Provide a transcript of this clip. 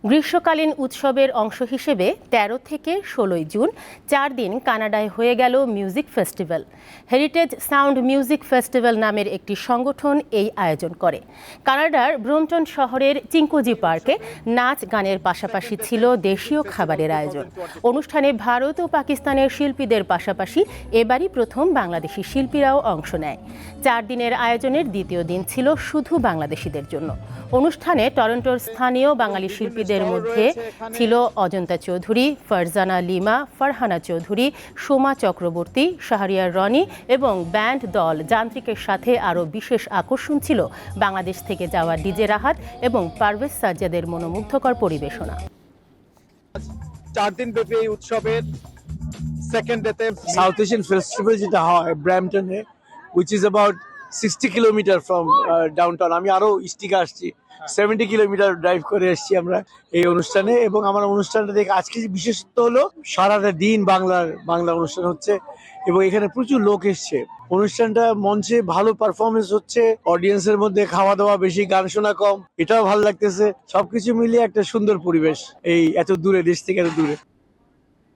গ্রীষ্মকালীন উৎসবের অংশ হিসেবে ১৩ থেকে ১৬ জুন ৪ দিন কানাডায় হয়ে গেল music festival. Heritage sound music festival নামের একটি সংগঠন এই আয়োজন করে। কানাডার ব্রমটন শহরের চিঙ্কোজি পার্কে নাচ গানের পাশাপাশি ছিল দেশীয় খাবারের আয়োজন। অনুষ্ঠানে ভারত ও পাকিস্তানের শিল্পীদের পাশাপাশি এবারই প্রথম বাংলাদেশি শিল্পীরাও অংশ নেয়। ৪ দিনের আয়োজনের দ্বিতীয় দিন ছিল শুধু বাংলাদেশিদের জন্য। অনুষ্ঠানে টরন্টোর স্থানীয় বাঙালি শিল্পীদের মধ্যে ছিল অজন্তা চৌধুরী, ফারজানা লিমা, ফারহানা চৌধুরী, সোমা চক্রবর্তী, শাহরিয়ার রনি এবং ব্যান্ড দল যান্ত্রিকের সাথে আরও বিশেষ আকর্ষণ ছিল বাংলাদেশ থেকে যাওয়া ডিজে রাহাত এবং পারভেজ সাজ্জাদের মনোমুগ্ধকর পরিবেশনা। 4 দিন ব্যাপী এই উৎসবের সেকেন্ড ডেতে সাউথ এশিয়ান ফেস্টিভ্যাল যেটা হয় ব্র্যাম্পটনে, which is about 60 kilometre from downtown. আমি আরো ইস্টিকা আসছি, 70 কিলোমিটার ড্রাইভ করে এসেছি আমরা এই অনুষ্ঠানে। এবং আমার অনুষ্ঠানটা দেখে আজকে যে বিশেষত্ব হলো সারাটা দিন বাংলা অনুষ্ঠান হচ্ছে এবং এখানে প্রচুর লোক এসছে। অনুষ্ঠানটা মঞ্চে ভালো পারফরমেন্স হচ্ছে, অডিয়েন্সের মধ্যে খাওয়া দাওয়া বেশি, গান শোনা কম, এটাও ভালো লাগতেছে। সবকিছু মিলিয়ে একটা সুন্দর পরিবেশ এই এত দূরে, দেশ থেকে এত দূরে।